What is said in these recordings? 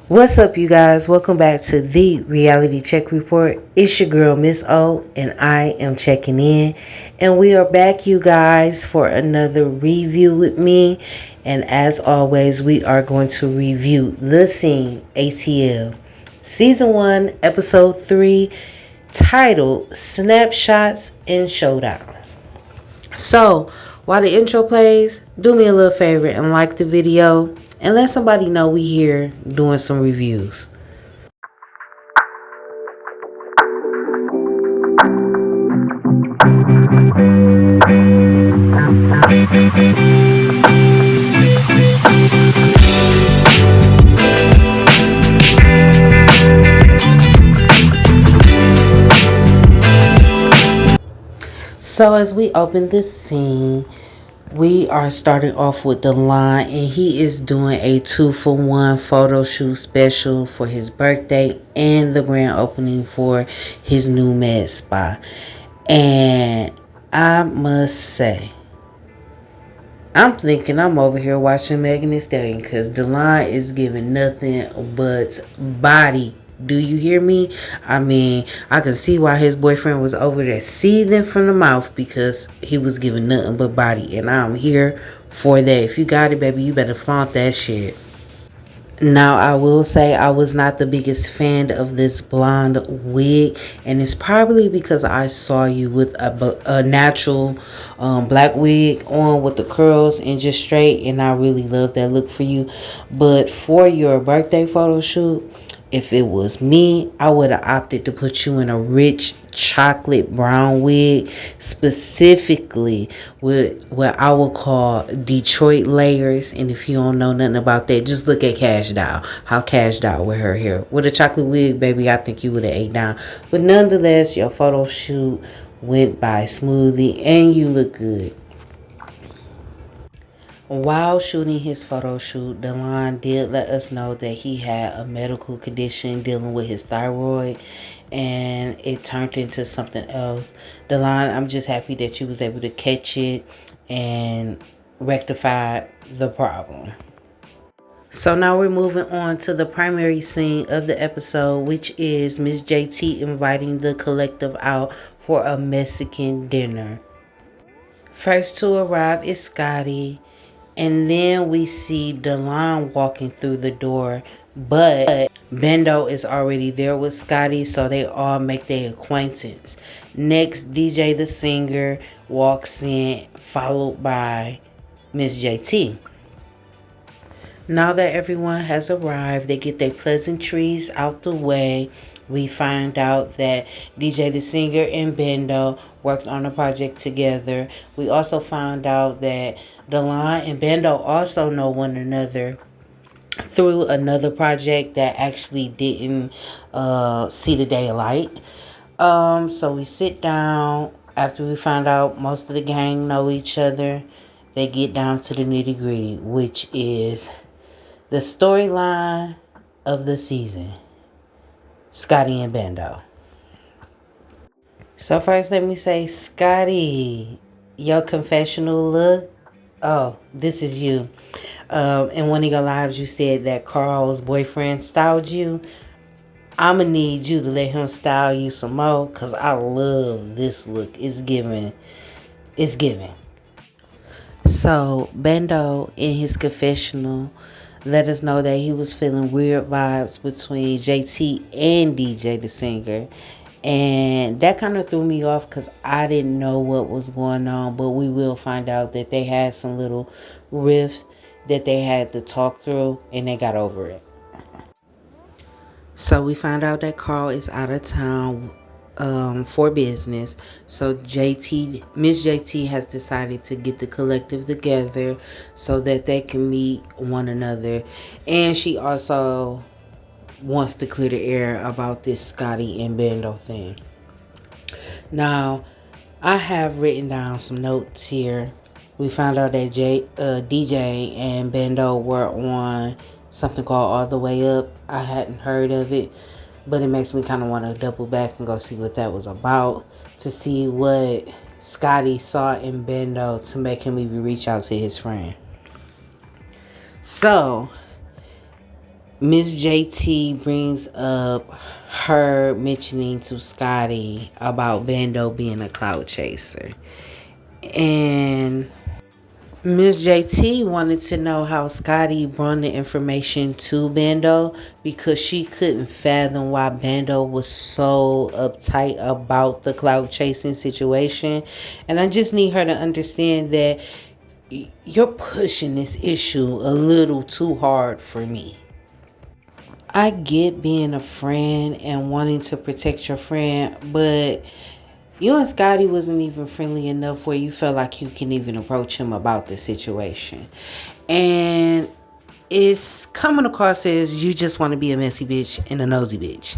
What's up, you guys? Welcome back to the Reality Check Report. It's your girl, Miss O, and I am checking in. And we are back, you guys, for another review with me. And as always, we are going to review The Scene, ATL, Season 1, Episode 3, titled Snapshots and Showdowns. So, while the intro plays, do me a little favor and like the video and let somebody know we here doing some reviews. So as we open this scene, we are starting off with Delon, and he is doing a 2-for-1 photo shoot special for his birthday and the grand opening for his new med spa. And I must say, I'm thinking I'm over here watching Megan Thee Stallion because Delon is giving nothing but body. Do you hear me? I mean, I can see why his boyfriend was over there seething from the mouth because he was giving nothing but body. And I'm here for that. If you got it, baby, you better flaunt that shit. Now, I will say I was not the biggest fan of this blonde wig, and it's probably because I saw you with a natural black wig on with the curls and just straight, and I really love that look for you. But for your birthday photo shoot, if it was me, I would have opted to put you in a rich chocolate brown wig, specifically with what I would call Detroit layers. And if you don't know nothing about that, just look at Cash Doll. How Cash Doll with her hair. With a chocolate wig, baby, I think you would have ate down. But nonetheless, your photo shoot went by smoothly and you look good. While shooting his photo shoot, Delon did let us know that he had a medical condition dealing with his thyroid, and it turned into something else. Delon, I'm just happy that you was able to catch it and rectify the problem. So now we're moving on to the primary scene of the episode, which is Miss JT inviting the collective out for a Mexican dinner. First to arrive is Scotty. And then we see Delon walking through the door, but Bendo is already there with Scotty, so they all make their acquaintance. Next, DJ the singer walks in, followed by Miss JT. Now that everyone has arrived, they get their pleasantries out the way. We find out that DJ the singer and Bendo worked on a project together. We also found out that Delon and Bendo also know one another through another project that actually didn't see the daylight. So we sit down after we find out most of the gang know each other. They get down to the nitty gritty, which is the storyline of the season. Scotty and Bendo. So first let me say, Scotty, your confessional look. Oh, this is you. In one of your lives you said that Carl's boyfriend styled you. I'ma need you to let him style you some more, cause I love this look. It's giving. It's giving. So Bendo in his confessional let us know that he was feeling weird vibes between JT and DJ the singer. And that kind of threw me off because I didn't know what was going on. But we will find out that they had some little rift that they had to talk through, and they got over it. So we found out that Carl is out of town for business. So Miss JT has decided to get the collective together so that they can meet one another. And she also wants to clear the air about this Scotty and Bendo thing. Now, I have written down some notes here. We found out that DJ and Bendo were on something called All the Way Up. I hadn't heard of it, but it makes me kind of want to double back and go see what that was about, to see what Scotty saw in Bendo to make him even reach out to his friend. So Miss JT brings up her mentioning to Scotty about Bando being a cloud chaser. And Miss JT wanted to know how Scotty brought the information to Bando because she couldn't fathom why Bando was so uptight about the cloud chasing situation. And I just need her to understand that you're pushing this issue a little too hard for me. I get being a friend and wanting to protect your friend, but you and Scotty wasn't even friendly enough where you felt like you can even approach him about the situation. And it's coming across as you just want to be a messy bitch and a nosy bitch.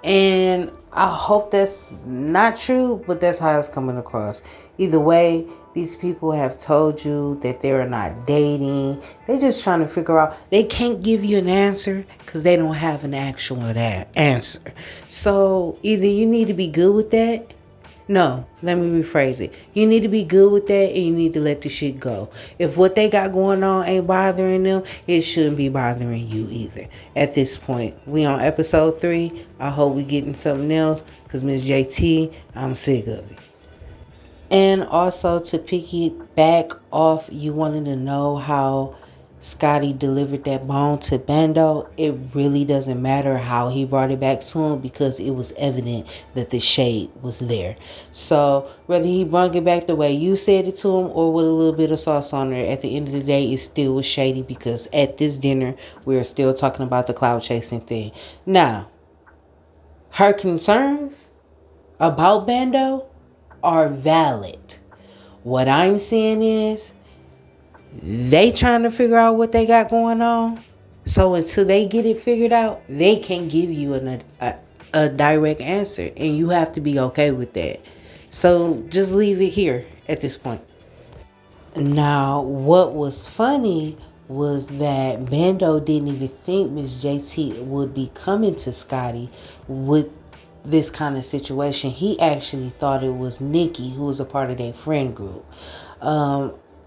And I hope that's not true, but that's how it's coming across. Either way, these people have told you that they're not dating. They're just trying to figure out. They can't give you an answer because they don't have an actual answer. So either you need to be good with that. No, let me rephrase it. You need to be good with that and you need to let the shit go. If what they got going on ain't bothering them, it shouldn't be bothering you either. At this point, we on episode 3. I hope we getting something else because Miss JT, I'm sick of it. And also to piggyback off, you wanted to know how Scotty delivered that bone to Bando. It really doesn't matter how he brought it back to him because it was evident that the shade was there. So whether he brought it back the way you said it to him or with a little bit of sauce on it, at the end of the day, it still was shady because at this dinner, we're still talking about the cloud chasing thing. Now, her concerns about Bando are valid. What I'm saying is they trying to figure out what they got going on. So until they get it figured out, they can't give you a direct answer. And you have to be okay with that. So just leave it here at this point. Now, what was funny was that Bando didn't even think Miss JT would be coming to Scotty with this kind of situation. He actually thought it was Nikki, who was a part of their friend group.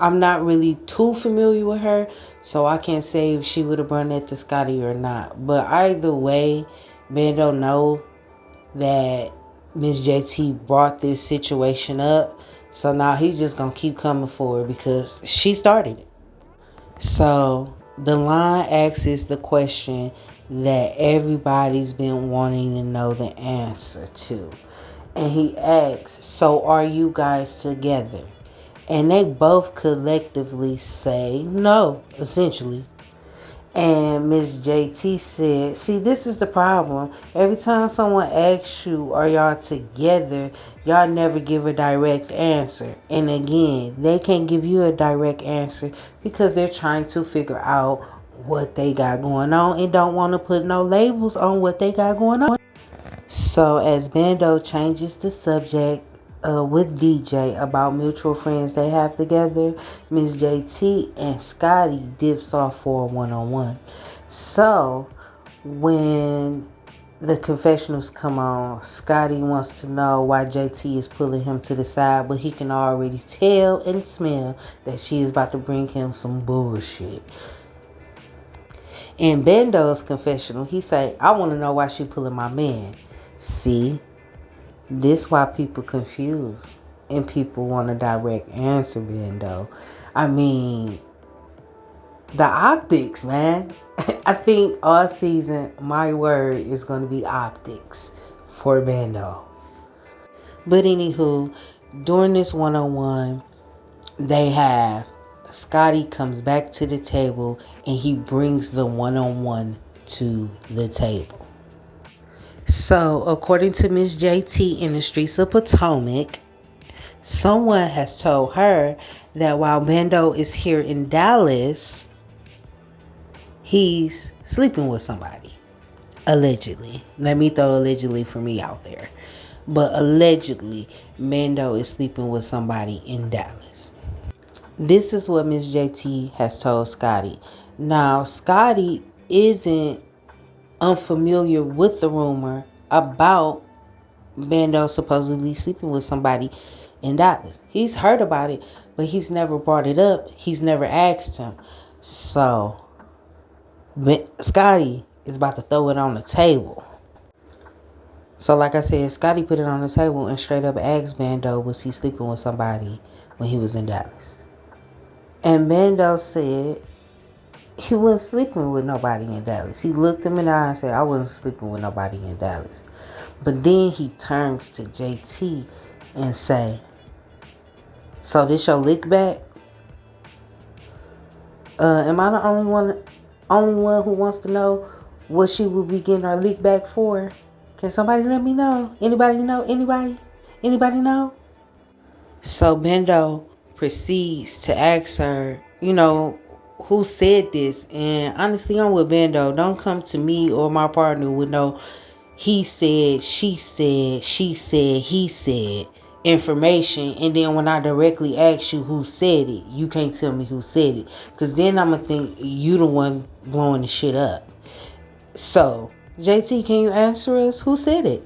I'm not really too familiar with her, so I can't say if she would have brought that to Scotty or not. But either way, Bando know that Miss JT brought this situation up. So now he's just going to keep coming for her because she started it. So the line asks the question that everybody's been wanting to know the answer to. And he asks, so are you guys together? And they both collectively say no, essentially. And Miss JT said, see, this is the problem. Every time someone asks you, are y'all together, y'all never give a direct answer. And again, they can't give you a direct answer because they're trying to figure out what they got going on and don't want to put no labels on what they got going on. So as Bando changes the subject with DJ about mutual friends they have together, Miss JT and Scotty dips off for a one-on-one. So when the confessionals come on, Scotty wants to know why JT is pulling him to the side, but he can already tell and smell that she is about to bring him some bullshit. In Bando's confessional, he say, I want to know why she pulling my man. See, this why people confused and people want a direct answer, Bando. I mean, the optics, man. I think all season, my word is going to be optics for Bando. But anywho, during this one-on-one, they have Scotty comes back to the table and he brings the one-on-one to the table. So, according to Miss JT in the streets of Potomac, someone has told her that while Bando is here in Dallas, he's sleeping with somebody. Allegedly. Let me throw allegedly for me out there. But allegedly, Bando is sleeping with somebody in Dallas. This is what Miss JT has told Scotty. Now, Scotty isn't unfamiliar with the rumor about Bando supposedly sleeping with somebody in Dallas. He's heard about it, but he's never brought it up. He's never asked him. So, Scotty, is about to throw it on the table. So like I said, Scotty put it on the table and straight up asked Bando, was he sleeping with somebody when he was in Dallas? And Bando said he wasn't sleeping with nobody in Dallas. He looked him in the eye and said, I wasn't sleeping with nobody in Dallas. But then he turns to JT and say, so this your lick back? Am I the only one who wants to know what she will be getting her lick back for? Can somebody let me know? Anybody know? Anybody know? So Bendo proceeds to ask her, who said this? And honestly, I'm with Bendo. Don't come to me or my partner with no he said, she said, he said information. And then when I directly ask you who said it, you can't tell me who said it. Because then I'm going to think you the one blowing the shit up. So, JT, can you answer us? Who said it?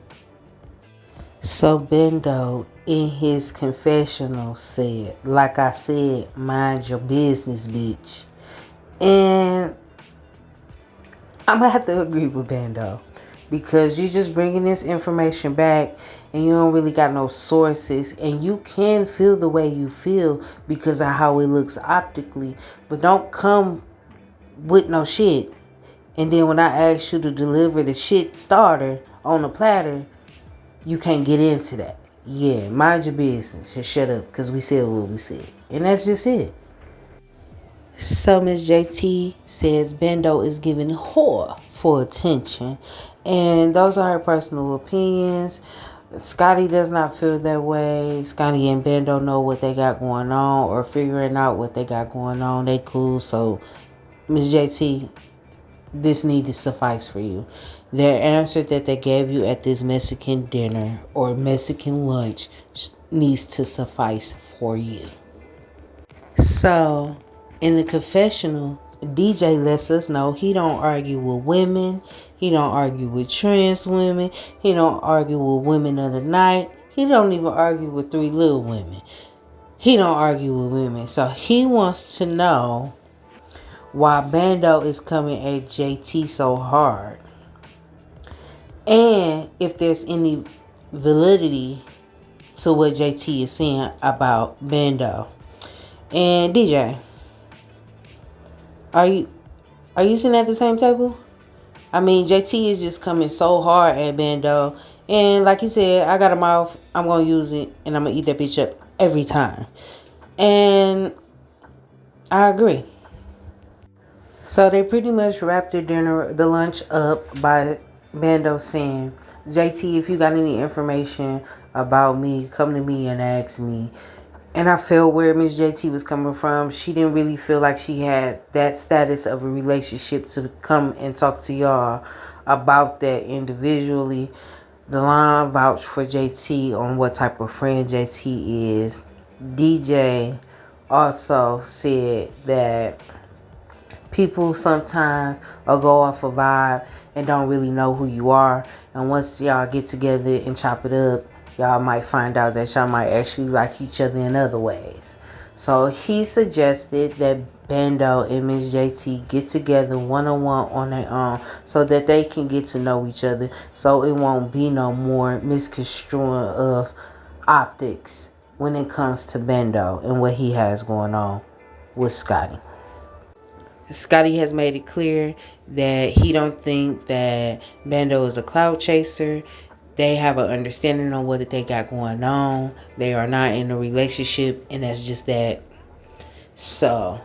So Bendo in his confessional said, like I said, mind your business, bitch. And I'm going to have to agree with Bendo. Because you just bringing this information back and you don't really got no sources. And you can feel the way you feel because of how it looks optically. But don't come with no shit. And then when I ask you to deliver the shit starter on a platter, you can't get into that. Yeah, mind your business. Just shut up because we said what we said. And that's just it. So Miss JT says Bendo is giving whore for attention. And those are her personal opinions. Scotty does not feel that way. Scotty and Bendo know what they got going on or figuring out what they got going on. They cool. So Miss JT, this need to suffice for you. Their answer that they gave you at this Mexican dinner or Mexican lunch needs to suffice for you. So, in the confessional, DJ lets us know he don't argue with women. He don't argue with trans women. He don't argue with women of the night. He don't even argue with 3 little women. He don't argue with women. So he wants to know why Bando is coming at JT so hard. And if there's any validity to what JT is saying about Bando. And DJ, are you sitting at the same table? I mean, JT is just coming so hard at Bando. And like he said, I got a mouth. I'm going to use it. And I'm going to eat that bitch up every time. And I agree. So they pretty much wrapped the lunch up by Bando saying, JT, if you got any information about me, come to me and ask me. And I felt where Miss JT was coming from. She didn't really feel like she had that status of a relationship to come and talk to y'all about that individually. The line vouched for JT on what type of friend JT is. DJ also said that people sometimes will go off a vibe and don't really know who you are. And once y'all get together and chop it up, y'all might find out that y'all might actually like each other in other ways. So he suggested that Bando and Miss JT get together one-on-one on their own so that they can get to know each other, so it won't be no more misconstruing of optics when it comes to Bando and what he has going on with Scotty. Scotty has made it clear that he don't think that Bando is a clout chaser. They have an understanding on what they got going on. They are not in a relationship, and that's just that. So,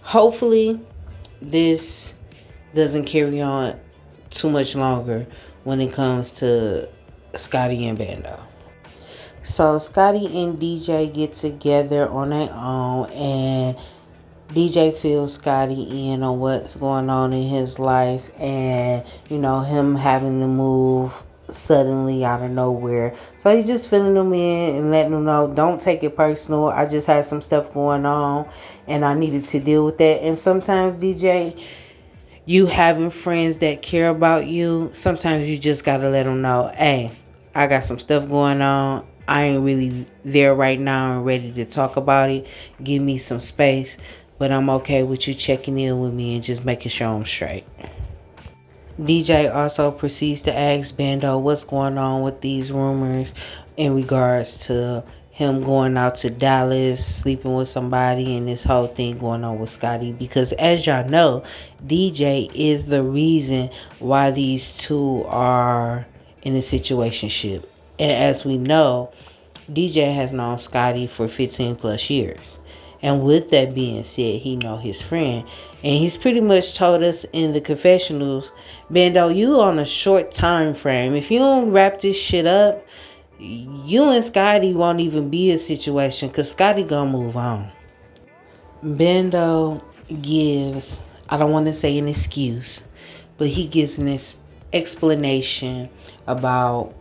hopefully, this doesn't carry on too much longer when it comes to Scotty and Bando. So, Scotty and DJ get together on their own, and DJ fills Scotty in on what's going on in his life, and him having to move suddenly out of nowhere. So he's just filling them in and letting them know, don't take it personal. I just had some stuff going on and I needed to deal with that. And sometimes, DJ, you having friends that care about you, sometimes you just gotta let them know, hey, I got some stuff going on. I ain't really there right now and ready to talk about it. Give me some space. But I'm okay with you checking in with me and just making sure I'm straight. DJ also proceeds to ask Bando what's going on with these rumors in regards to him going out to Dallas, sleeping with somebody, and this whole thing going on with Scotty. Because as y'all know, DJ is the reason why these two are in a situationship. And as we know, DJ has known Scotty for 15 plus years. And with that being said, he know his friend. And he's pretty much told us in the confessionals, Bando, you on a short time frame. If you don't wrap this shit up, you and Scotty won't even be a situation because Scotty gonna move on. Bando gives, I don't want to say an excuse, but he gives an explanation about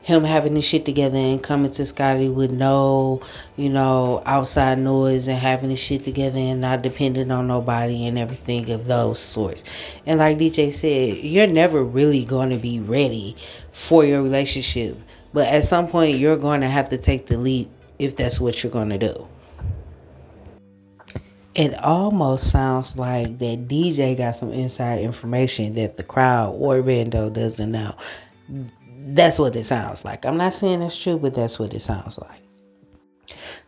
him having this shit together and coming to Scotty with no, outside noise and having this shit together and not depending on nobody and everything of those sorts. And like DJ said, you're never really going to be ready for your relationship. But at some point, you're going to have to take the leap if that's what you're going to do. It almost sounds like that DJ got some inside information that the crowd or Bando doesn't know. That's what it sounds like. I'm not saying it's true, but that's what it sounds like.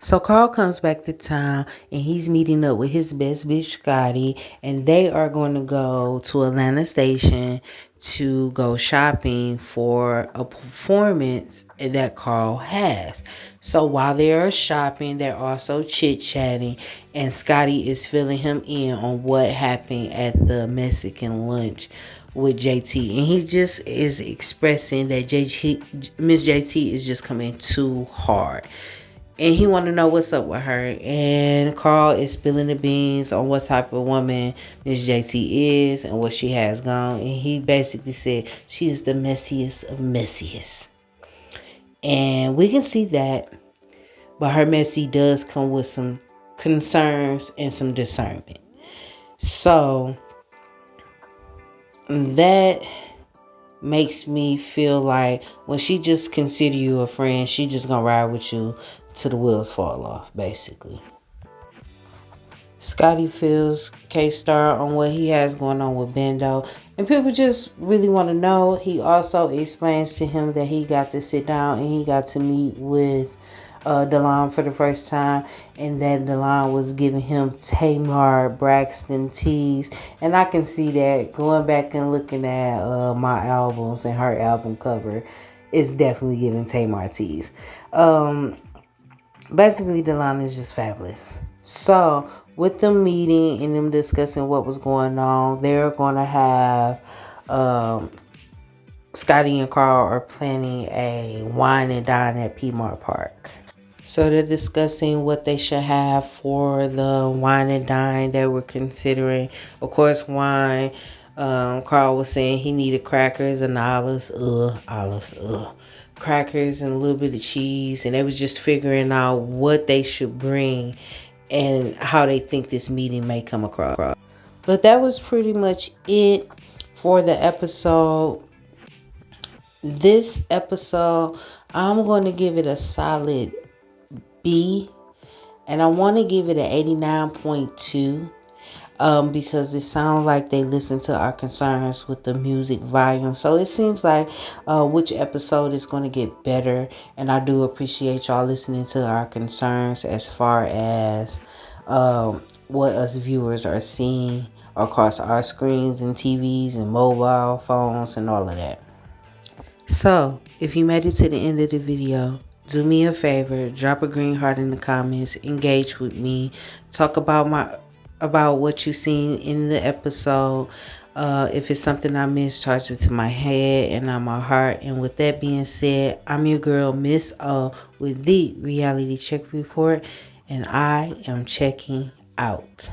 So Carl comes back to town and he's meeting up with his best bitch Scotty, and they are going to go to Atlanta Station to go shopping for a performance that Carl has. So while they are shopping, they're also chit-chatting, and Scotty is filling him in on what happened at the Mexican lunch with JT, and he just is expressing that Miss JT is just coming too hard. And he want to know what's up with her. And Carl is spilling the beans on what type of woman Miss JT is and what she has gone. And he basically said she is the messiest of messiest. And we can see that. But her messy does come with some concerns and some discernment. So that makes me feel like when she just consider you a friend, she just gonna ride with you till the wheels fall off, basically. Scotty fills K-Star on what he has going on with Bando, and people just really want to know. He also explains to him that he got to sit down and he got to meet with Delon for the first time, and that Delon was giving him Tamar Braxton tees. And I can see that going back and looking at my albums and her album cover, it's definitely giving Tamar tees. Basically, Delon is just fabulous. So with them meeting and them discussing what was going on, they're going to have Scotty and Carl are planning a wine and dine at Piedmont Park. So they're discussing what they should have for the wine and dine that we're considering. Of course, wine. Carl was saying he needed crackers and olives. Crackers and a little bit of cheese. And they was just figuring out what they should bring and how they think this meeting may come across. But that was pretty much it for the episode. This episode, I'm going to give it a solid B, and I want to give it an 89.2 because it sounds like they listen to our concerns with the music volume. So it seems like which episode is going to get better, and I do appreciate y'all listening to our concerns as far as what us viewers are seeing across our screens and TVs and mobile phones and all of that. So if you made it to the end of the video, do me a favor, drop a green heart in the comments, engage with me, talk about what you seen in the episode. If it's something I missed, charge it to my head and not my heart. And with that being said, I'm your girl, Miss O, with the Reality Check Report, and I am checking out.